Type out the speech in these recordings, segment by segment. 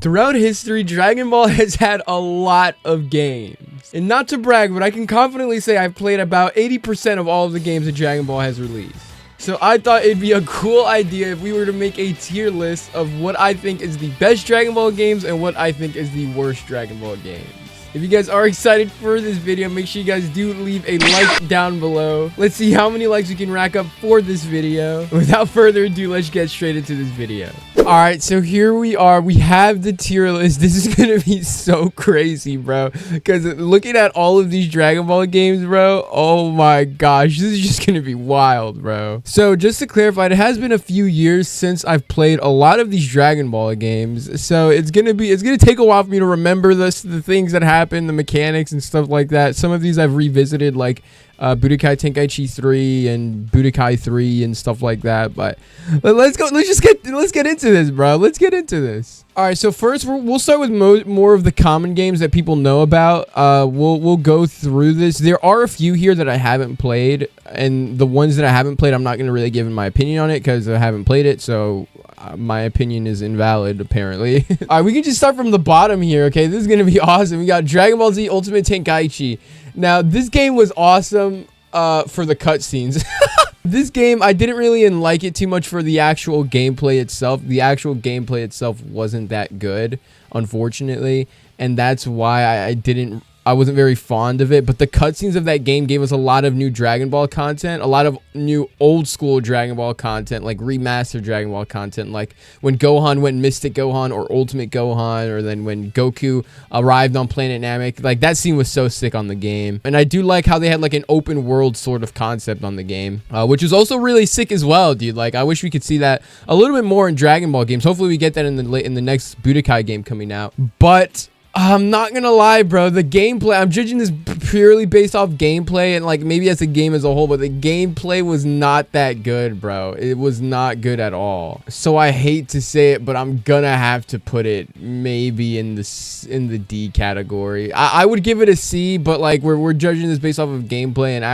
Throughout history, Dragon Ball has had a lot of games. And not to brag, but I can confidently say I've played about 80% of all of the games that Dragon Ball has released. So I thought it'd be a cool idea if we were to make a tier list of what I think is the best Dragon Ball games and what I think is the worst Dragon Ball games. If you guys are excited for this video, make sure you guys do leave a like down below. Let's see how many likes we can rack up for this video. Without further ado, let's get straight into this video. Alright, so here we are. We have the tier list. This is gonna be so crazy, bro. Because looking at all of these Dragon Ball games, bro, oh my gosh, this is just gonna be wild, bro. So just to clarify, it has been a few years since I've played a lot of these Dragon Ball games. So it's gonna take a while for me to remember the things that happened, the mechanics and stuff like that. Some of these I've revisited, like Budokai Tenkaichi 3 and Budokai 3 and stuff like that. But let's get into this, bro. Let's get into this. All right, so first we'll start with more of the common games that people know about. We'll go through this. There are a few here that I haven't played, and the ones that I haven't played, I'm not going to really give my opinion on it because I haven't played it, so my opinion is invalid, apparently. All right, we can just start from the bottom here, okay? This is going to be awesome. We got Dragon Ball Z Ultimate Tenkaichi. Now, this game was awesome for the cutscenes. This game, I didn't really like it too much for the actual gameplay itself. The actual gameplay itself wasn't that good, unfortunately, and that's why I wasn't very fond of it. But the cutscenes of that game gave us a lot of new Dragon Ball content, a lot of new old school Dragon Ball content, like remastered Dragon Ball content, like when Gohan went Mystic Gohan or Ultimate Gohan, or then when Goku arrived on Planet Namek. Like, that scene was so sick on the game. And I do like how they had like an open world sort of concept on the game, which is also really sick as well, dude. Like, I wish we could see that a little bit more in Dragon Ball games. Hopefully we get that in the next Budokai game coming out. But I'm not gonna lie, bro, the gameplay, I'm judging this purely based off gameplay and like maybe as a game as a whole, but the gameplay was not that good, bro. It was not good at all. So I hate to say it, but I'm gonna have to put it maybe in the D category. I would give it a C, but like we're judging this based off of gameplay and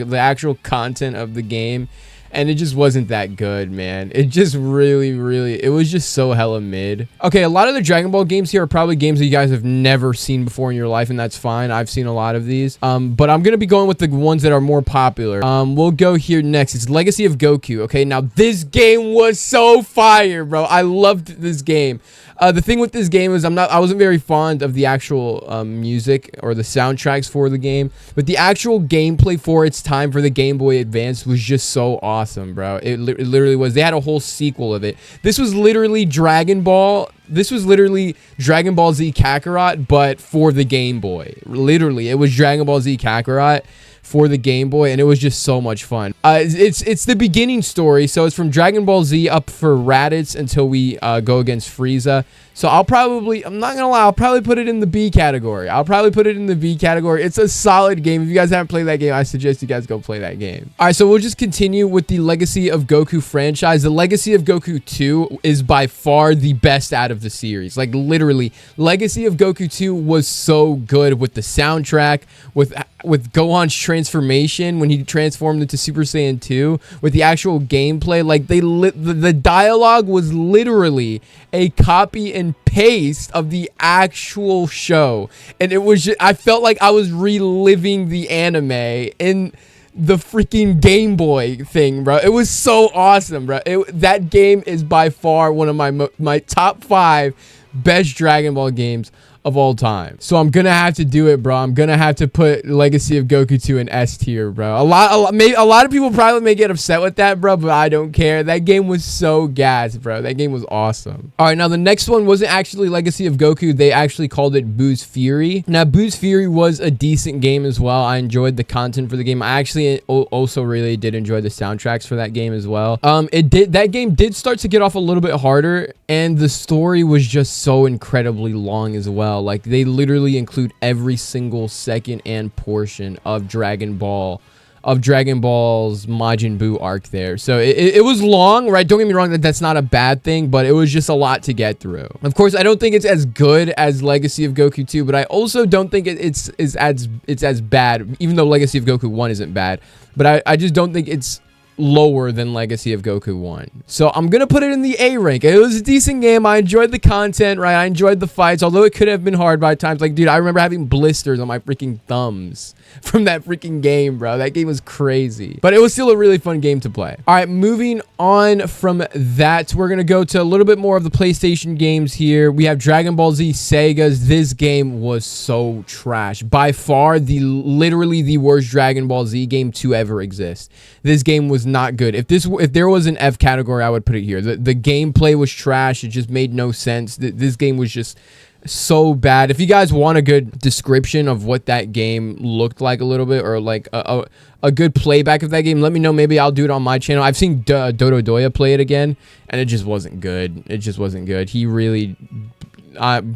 the actual content of the game. And it just wasn't that good, man. It just it was just so hella mid. Okay, a lot of the Dragon Ball games here are probably games that you guys have never seen before in your life, and that's fine. I've seen a lot of these. But I'm gonna be going with the ones that are more popular. We'll go here next. It's Legacy of Goku. Okay, now this game was so fire, bro. I loved this game. The thing with this game is I wasn't very fond of the actual music or the soundtracks for the game, but the actual gameplay for its time for the Game Boy Advance was just so awesome, bro. It literally was. They had a whole sequel of it. This was literally Dragon Ball. This was literally Dragon Ball Z Kakarot, but for the Game Boy. Literally, it was Dragon Ball Z Kakarot for the Game Boy, and it was just so much fun. It's the beginning story, so it's from Dragon Ball Z up for Raditz until we go against Frieza. So I'm not gonna lie, I'll probably put it in the B category. It's a solid game. If you guys haven't played that game, I suggest you guys go play that game. All right, so we'll just continue with the Legacy of Goku franchise. The Legacy of Goku 2 is by far the best out of the series. Like, literally, Legacy of Goku 2 was so good with the soundtrack, with Gohan's transformation when he transformed into Super Saiyan 2, with the actual gameplay. Like, the dialogue was literally a copy and paste of the actual show, and it was just, I felt like I was reliving the anime in the freaking Game Boy thing, bro. It was so awesome, bro. That game is by far one of my top 5 best Dragon Ball games of all time. So I'm gonna have to do it, bro. I'm gonna have to put Legacy of Goku 2 in S tier, bro. A lot of people probably may get upset with that, bro, but I don't care. That game was so gas, bro. That game was awesome. All right, now the next one wasn't actually Legacy of Goku. They actually called it Boo's Fury. Now, Boo's Fury was a decent game as well. I enjoyed the content for the game. I actually also really did enjoy the soundtracks for that game as well. That game did start to get off a little bit harder, and the story was just so incredibly long as well. Like, they literally include every single second and portion of Dragon Ball's Majin Buu arc there. So it was long, right? Don't get me wrong, that's not a bad thing, but it was just a lot to get through. Of course, I don't think it's as good as Legacy of Goku 2, but I also don't think it's as bad, even though Legacy of Goku 1 isn't bad. But I just don't think it's lower than Legacy of Goku 1. So I'm gonna put it in the A rank. It was a decent game. I enjoyed the content, right? I enjoyed the fights, although it could have been hard by times. Like, dude, I remember having blisters on my freaking thumbs from that freaking game, bro. That game was crazy, but it was still a really fun game to play. All right, moving on from that, we're gonna go to a little bit more of the PlayStation games here. We have Dragon Ball Z Sega's. This game was so trash. By far, literally the worst Dragon Ball Z game to ever exist. This game was not good. If there was an F category, I would put it here. The gameplay was trash. It just made no sense. This game was just so bad. If you guys want a good description of what that game looked like a little bit, or like a good playback of that game, let me know. Maybe I'll do it on my channel. I've seen Dodo Doya play it again, and it just wasn't good. It just wasn't good. He really...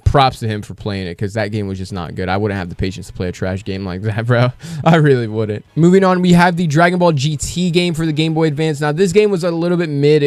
props to him for playing it, because that game was just not good. I wouldn't have the patience to play a trash game like that, bro. I really wouldn't. Moving on, we have the Dragon Ball GT game for the Game Boy Advance. Now, this game was a little bit mid.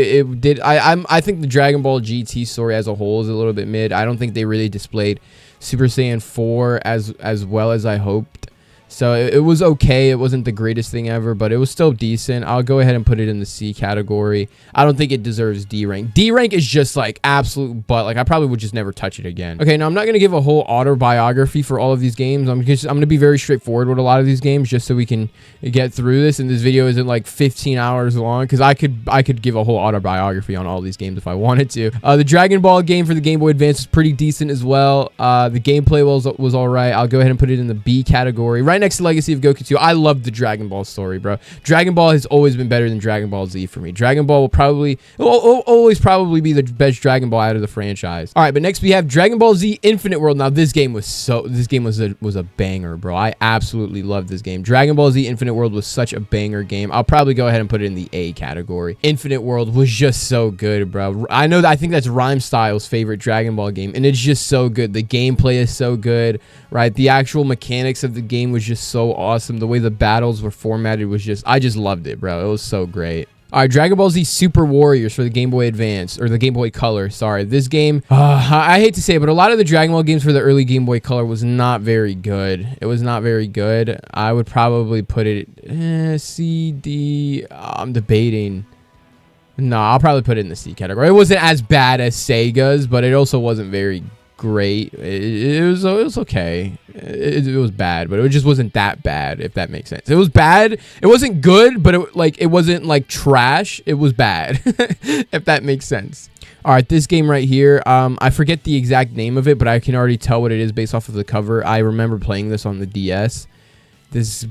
I think the Dragon Ball GT story as a whole is a little bit mid. I don't think they really displayed Super Saiyan 4 as well as I hoped. So it was okay. It wasn't the greatest thing ever, but it was still decent. I'll go ahead and put it in the C category. I don't think it deserves D rank. D rank is just like absolute butt. Like, I probably would just never touch it again. Okay, now I'm not going to give a whole autobiography for all of these games. I'm going to be very straightforward with a lot of these games, just so we can get through this. And this video isn't like 15 hours long, because I could give a whole autobiography on all these games if I wanted to. The Dragon Ball game for the Game Boy Advance is pretty decent as well. The gameplay was all right. I'll go ahead and put it in the B category. Right next to Legacy of Goku 2. I love the Dragon Ball story, bro. Dragon Ball has always been better than Dragon Ball Z for me. Dragon Ball will always probably be the best Dragon Ball out of the franchise. All right, but next we have Dragon Ball Z Infinite World. Now, this game was a banger, bro. I absolutely loved this game. Dragon Ball Z Infinite World was such a banger game. I'll probably go ahead and put it in the A category. Infinite World was just so good, bro. I think that's Rhyme Style's favorite Dragon Ball game, and it's just so good. The gameplay is so good, right? The actual mechanics of the game was just so awesome. The way the battles were formatted was just... I just loved it, bro. It was so great. All right, Dragon Ball Z Super Warriors for the Game Boy Advance, or the Game Boy Color, sorry. This game, I hate to say it, but a lot of the Dragon Ball games for the early Game Boy Color was not very good. It was not very good. I would probably put it C, D. I'm debating. No, I'll probably put it in the C category. It wasn't as bad as Sega's, but it also wasn't very great. It was okay. It was bad, but it just wasn't that bad, if that makes sense. It was bad. It wasn't good, but it wasn't like trash. It was bad, if that makes sense. All right, this game right here, I forget the exact name of it, but I can already tell what it is based off of the cover. I remember playing this on the DS. This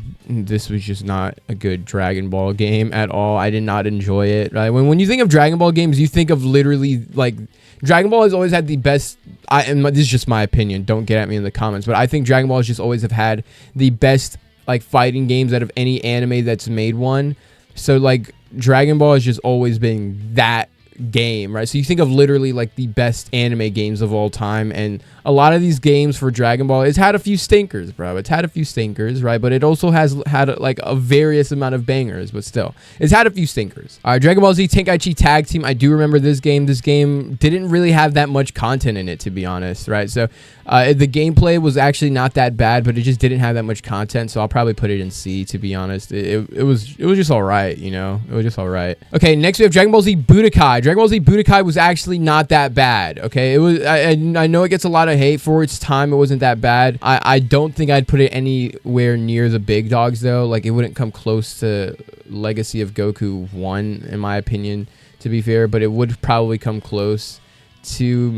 was just not a good Dragon Ball game at all. I did not enjoy it. Right? When you think of Dragon Ball games, you think of literally like... Dragon Ball has always had the best... and this is just my opinion. Don't get at me in the comments. But I think Dragon Ball has just always have had the best like fighting games out of any anime that's made one. So like Dragon Ball has just always been that game, right? So you think of literally like the best anime games of all time, and a lot of these games for Dragon Ball, it's had a few stinkers, bro. It's had a few stinkers, right? But it also has had like a various amount of bangers, but still, it's had a few stinkers. All right, Dragon Ball Z Tenkaichi Tag Team. I do remember this game. This game didn't really have that much content in it, to be honest, right? So the gameplay was actually not that bad, but it just didn't have that much content, so I'll probably put it in C, to be honest. It was just all right, you know? It was just all right. Okay, next we have Dragon Ball Z Budokai. Dragon Ball Z Budokai was actually not that bad, okay? It was. I know it gets a lot of hate for its time. It wasn't that bad. I don't think I'd put it anywhere near the big dogs, though. Like, it wouldn't come close to Legacy of Goku 1, in my opinion, to be fair, but it would probably come close to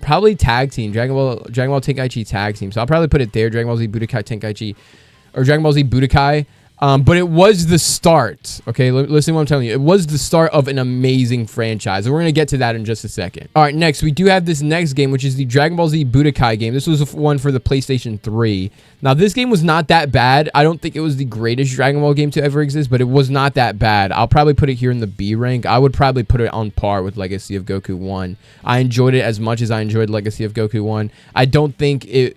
probably Tag Team, Dragon Ball Tenkaichi Tag Team. So I'll probably put it there, Dragon Ball Z Budokai Tenkaichi, or Dragon Ball Z Budokai. But it was the start, okay? Listen to what I'm telling you. It was the start of an amazing franchise. And we're going to get to that in just a second. All right, next, we do have this next game, which is the Dragon Ball Z Budokai game. This was one for the PlayStation 3. Now, this game was not that bad. I don't think it was the greatest Dragon Ball game to ever exist, but it was not that bad. I'll probably put it here in the B rank. I would probably put it on par with Legacy of Goku 1. I enjoyed it as much as I enjoyed Legacy of Goku 1. I don't think the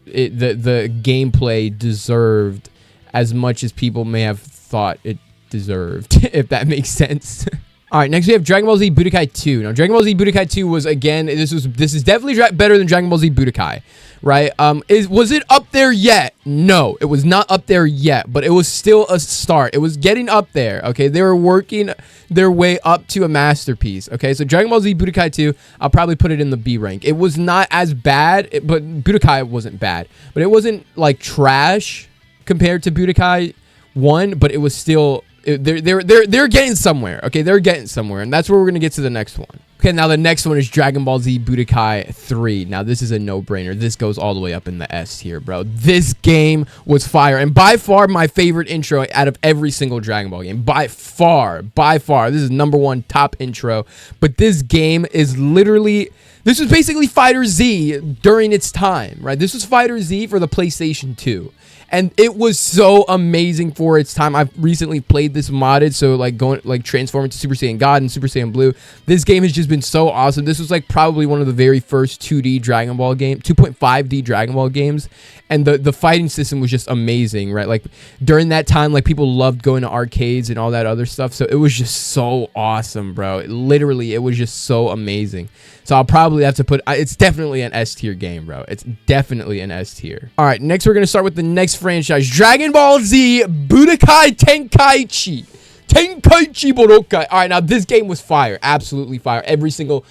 gameplay deserved as much as people may have thought it deserved, if that makes sense. All right, next we have Dragon Ball Z Budokai 2. Now, Dragon Ball Z Budokai 2 was, again, this is definitely better than Dragon Ball Z Budokai. right? Was it up there yet? No, it was not up there yet, but it was still a start. It was getting up there, okay? They were working their way up to a masterpiece, okay? So Dragon Ball Z Budokai 2, I'll probably put it in the B rank. It was not as bad, but Budokai wasn't bad, but it wasn't like trash compared to Budokai 1, but it was still, they're getting somewhere, okay? They're getting somewhere, and that's where we're gonna get to the next one. Okay, now the next one is Dragon Ball Z Budokai 3. Now, this is a no-brainer. This goes all the way up in the S tier, bro. This game was fire, and by far my favorite intro out of every single Dragon Ball game. By far. This is #1 top intro, but this game is literally... This was basically Fighter Z during its time, right? This was Fighter Z for the PlayStation 2. And it was so amazing for its time. I've recently played this modded, so like transforming to Super Saiyan God and Super Saiyan Blue. This game has just been so awesome. This was like probably one of the very first 2D Dragon Ball game, 2.5D Dragon Ball games. And the fighting system was just amazing, right? Like during that time, like people loved going to arcades and all that other stuff. So it was just so awesome, bro. It was just so amazing. So I'll probably have to put, it's definitely an S tier game, bro. It's definitely an S tier. All right, next we're going to start with the next franchise, Dragon Ball Z Budokai Tenkaichi. Tenkaichi Budokai. All right, now this game was fire, absolutely fire. Every single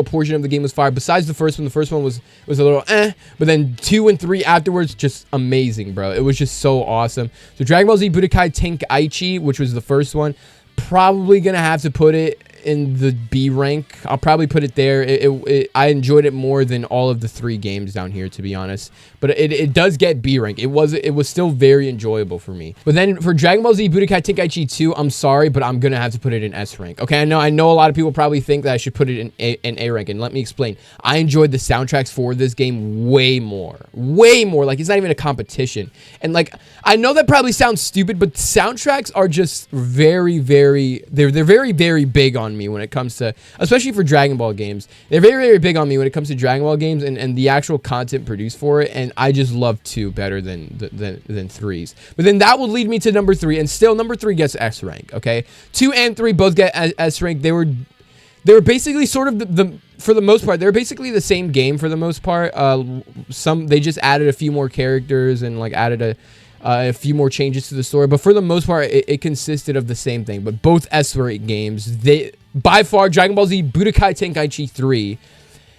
portion of the game was fire. Besides the first one was a little but then 2 and 3 afterwards, just amazing, bro. It was just so awesome. So Dragon Ball Z Budokai Tenkaichi, which was the first one, probably gonna have to put it in the B rank. I'll probably put it there. I enjoyed it more than all of the 3 games down here, to be honest. But it does get B rank. It was still very enjoyable for me. But then for Dragon Ball Z Budokai Tenkaichi 2, I'm sorry, but I'm gonna have to put it in S rank. Okay, I know a lot of people probably think that I should put it in A rank, and let me explain. I enjoyed the soundtracks for this game way more. Like, it's not even a competition. And like, I know that probably sounds stupid, but soundtracks are just very, very, they're very, very big on me when it comes to, especially for Dragon Ball games. They're very, very big on me when it comes to Dragon Ball games and the actual content produced for it. And I just love 2 better than 3s. But then that would lead me to number 3, and still number 3 gets S rank. Okay, 2 and 3 both get S rank. They were basically sort of for the most part, they're basically the same game for the most part. They just added a few more characters and like added a few more changes to the story, but for the most part, it consisted of the same thing. But both S-rank games, by far, Dragon Ball Z Budokai Tenkaichi 3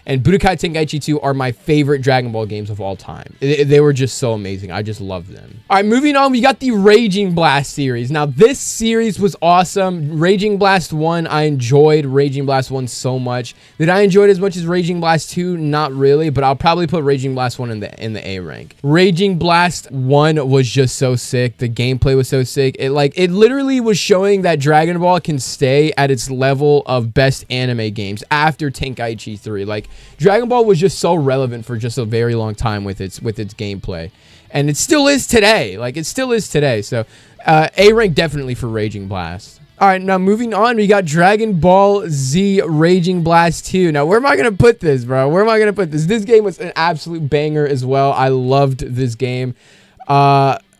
and Budokai Tenkaichi 2 are my favorite Dragon Ball games of all time. They were just so amazing. I just love them. All right, moving on, we got the Raging Blast series. Now, this series was awesome. Raging Blast 1, I enjoyed Raging Blast 1 so much. Did I enjoy it as much as Raging Blast 2? Not really, but I'll probably put Raging Blast 1 in the A rank. Raging Blast 1 was just so sick. The gameplay was so sick. It literally was showing that Dragon Ball can stay at its level of best anime games after Tenkaichi 3. Like, Dragon Ball was just so relevant for just a very long time with its gameplay, and it still is today. Like, it still is today. So A rank definitely for Raging Blast. All right, now moving on, we got Dragon Ball Z Raging Blast 2. Now, where am I gonna put this, bro? Where am I gonna put this? This game was an absolute banger as well. I loved this game.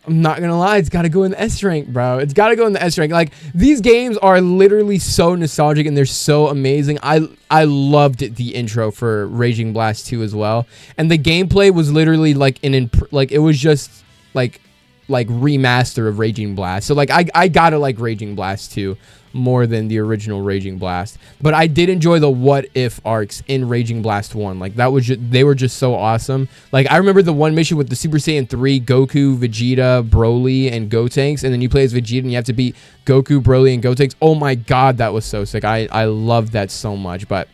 I'm not gonna lie, it's gotta go in the S rank, bro. It's gotta go in the S rank. Like, these games are literally so nostalgic and they're so amazing. I loved the intro for Raging Blast 2 as well. And the gameplay was literally like it was just like remaster of Raging Blast. So like I gotta like Raging Blast 2 more than the original Raging Blast. But I did enjoy the what if arcs in Raging Blast 1. Like, that was they were just so awesome. Like, I remember the one mission with the Super Saiyan 3, Goku, Vegeta, Broly, and Gotenks, and then you play as Vegeta and you have to beat Goku, Broly, and Gotenks. Oh my god, that was so sick. I loved that so much. But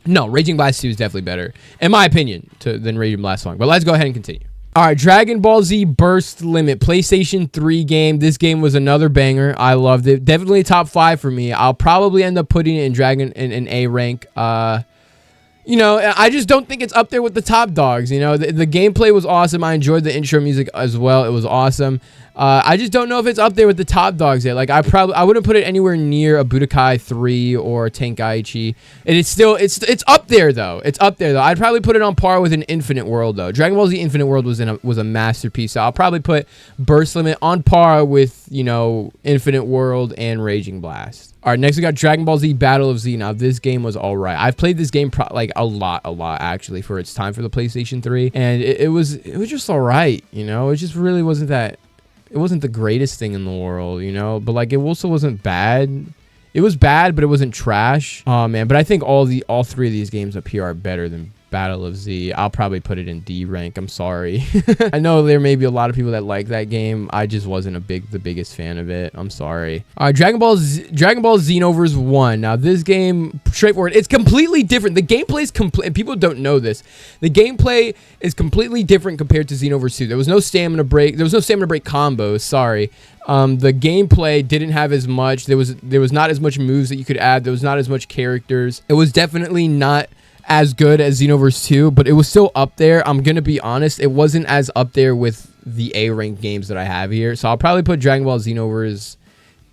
no, Raging Blast 2 is definitely better, in my opinion, than Raging Blast 1. But let's go ahead and continue. All right, Dragon Ball Z Burst Limit, PlayStation 3 game. This game was another banger. I loved it. Definitely top 5 for me. I'll probably end up putting it in A rank. You know, I just don't think it's up there with the top dogs. You know, the gameplay was awesome. I enjoyed the intro music as well. It was awesome. I just don't know if it's up there with the top dogs yet. Like I wouldn't put it anywhere near a Budokai 3 or Tenkaichi. And it's up there though. It's up there though. I'd probably put it on par with an Infinite World though. Dragon Ball Z Infinite World was a masterpiece. So I'll probably put Burst Limit on par with, you know, Infinite World and Raging Blast. All right, next we got Dragon Ball Z Battle of Z. Now, this game was all right. I've played this game like a lot, actually, for its time for the PlayStation 3. And it was just all right, you know? It just really wasn't that... It wasn't the greatest thing in the world, you know? But, like, it also wasn't bad. It was bad, but it wasn't trash. Oh, man. But I think all three of these games up here are better than Battle of Z. I'll probably put it in D rank. I'm sorry. I know there may be a lot of people that like that game. I just wasn't the biggest fan of it. I'm sorry. All right, Dragon Ball Xenoverse 1. Now this game, straightforward. It's completely different. The gameplay is complete. People don't know this. The gameplay is completely different compared to Xenoverse 2. There was no stamina break. There was no stamina break combos. Sorry. The gameplay didn't have as much. There was not as much moves that you could add. There was not as much characters. It was definitely not as good as Xenoverse 2, but it was still up there. I'm gonna be honest, it wasn't as up there with the A-ranked games that I have here, so I'll probably put Dragon Ball Xenoverse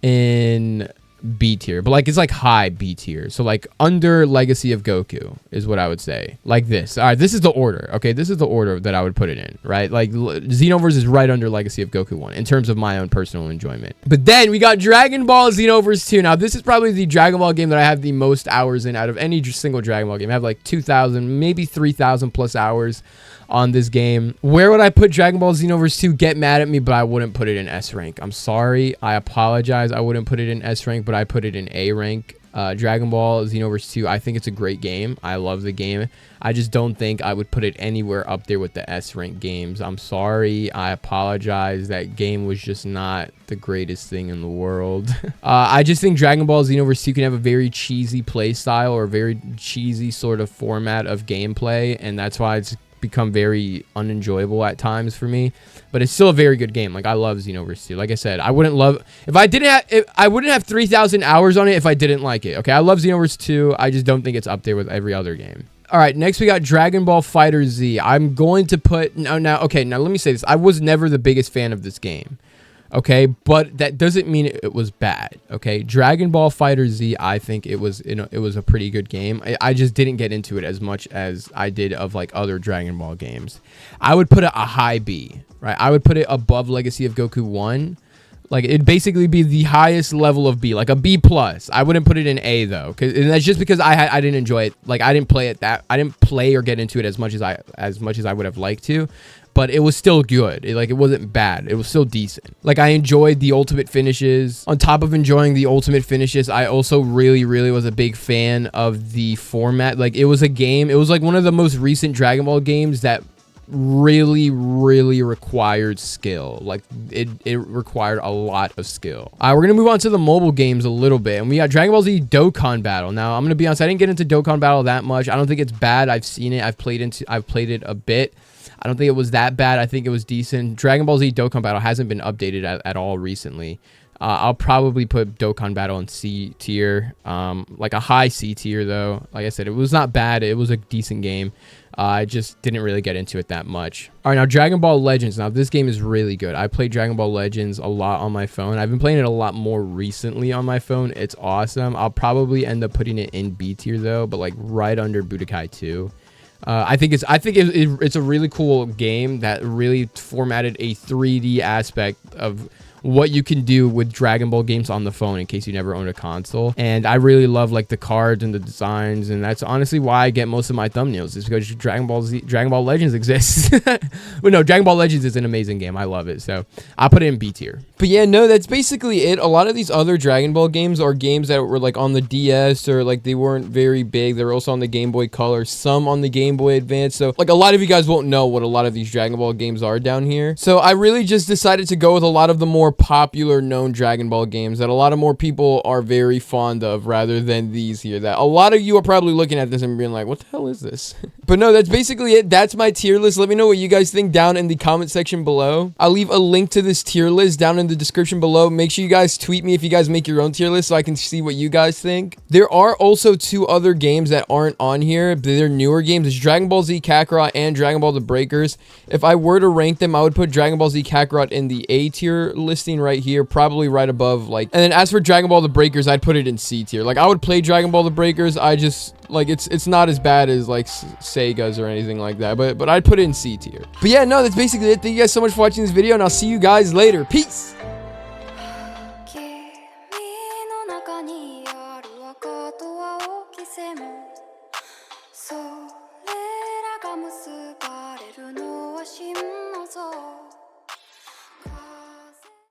in B tier, but like it's like high B tier, so like under Legacy of Goku is what I would say. Like this. All right, this is the order. Okay, this is the order that I would put it in, right? Like Xenoverse is right under Legacy of Goku 1 in terms of my own personal enjoyment. But then we got Dragon Ball Xenoverse 2. Now this is probably the Dragon Ball game that I have the most hours in out of any single Dragon Ball game. I have like 2,000, maybe 3,000 plus hours on this game. Where would I put Dragon Ball Xenoverse 2? Get mad at me, but I wouldn't put it in S rank. I'm sorry. I apologize. I wouldn't put it in S rank, but I put it in A rank. Dragon Ball Xenoverse 2, I think it's a great game. I love the game. I just don't think I would put it anywhere up there with the S rank games. I'm sorry. I apologize. That game was just not the greatest thing in the world. I just think Dragon Ball Xenoverse 2 can have a very cheesy play style or a very cheesy sort of format of gameplay, and that's why it's become very unenjoyable at times for me, but it's still a very good game. Like I love Xenoverse 2. Like I said, I wouldn't have 3,000 hours on it if I didn't like it. Okay, I love Xenoverse 2. I just don't think it's up there with every other game. All right, next we got Dragon Ball Fighter Z. I'm going to put now let me say this. I was never the biggest fan of this game. Okay, but that doesn't mean it was bad. Okay, Dragon Ball Fighter Z, I think it was a pretty good game. I just didn't get into it as much as I did of like other Dragon Ball games. I would put it a high B, right? I would put it above Legacy of Goku 1. Like it'd basically be the highest level of B, like a B plus. I wouldn't put it in A though, and that's just because I didn't enjoy it. Like I didn't play or get into it as much as I would have liked to. But it was still good. It wasn't bad. It was still decent. Like, I enjoyed the ultimate finishes. On top of enjoying the ultimate finishes, I also really, really was a big fan of the format. Like, it was a game. It was, like, one of the most recent Dragon Ball games that really, really required skill. Like, it required a lot of skill. All right, we're going to move on to the mobile games a little bit. And we got Dragon Ball Z Dokkan Battle. Now, I'm going to be honest. I didn't get into Dokkan Battle that much. I don't think it's bad. I've seen it. I've played it a bit. I don't think it was that bad. I think it was decent. Dragon Ball Z Dokkan Battle hasn't been updated at all recently. I'll probably put Dokkan Battle in C tier, like a high C tier though. Like I said, it was not bad. It was a decent game. I just didn't really get into it that much. All right, now Dragon Ball Legends. Now this game is really good. I played Dragon Ball Legends a lot on my phone. I've been playing it a lot more recently on my phone. It's awesome. I'll probably end up putting it in B tier though, but like right under Budokai 2. I think it's a really cool game that really formatted a 3D aspect of what you can do with Dragon Ball games on the phone in case you never owned a console. And I really love like the cards and the designs, and that's honestly why I get most of my thumbnails, is because Dragon Ball Legends exists. But no, Dragon Ball Legends is an amazing game. I love it. So I'll put it in B tier. But yeah, no, that's basically it. A lot of these other Dragon Ball games are games that were like on the DS, or like they weren't very big. They were also on the Game Boy Color, some on the Game Boy Advance. So like a lot of you guys won't know what a lot of these Dragon Ball games are down here. So I really just decided to go with a lot of the more more popular known Dragon Ball games that a lot of more people are very fond of rather than these here. That a lot of you are probably looking at this and being like, what the hell is this? But no, that's basically it. That's my tier list. Let me know what you guys think down in the comment section below. I'll leave a link to this tier list down in the description below. Make sure you guys tweet me if you guys make your own tier list so I can see what you guys think. There are also 2 other games that aren't on here. They're newer games. It's Dragon Ball Z Kakarot and Dragon Ball The Breakers. If I were to rank them, I would put Dragon Ball Z Kakarot in the A tier listing right here, probably right above, like, and then as for Dragon Ball The Breakers, I'd put it in C tier. Like, I would play Dragon Ball The Breakers. I just, like, it's not as bad as, like, Sega's or anything like that, but I'd put it in C tier. But yeah, no, that's basically it. Thank you guys so much for watching this video, and I'll see you guys later. Peace! 君の中にある赤と青き線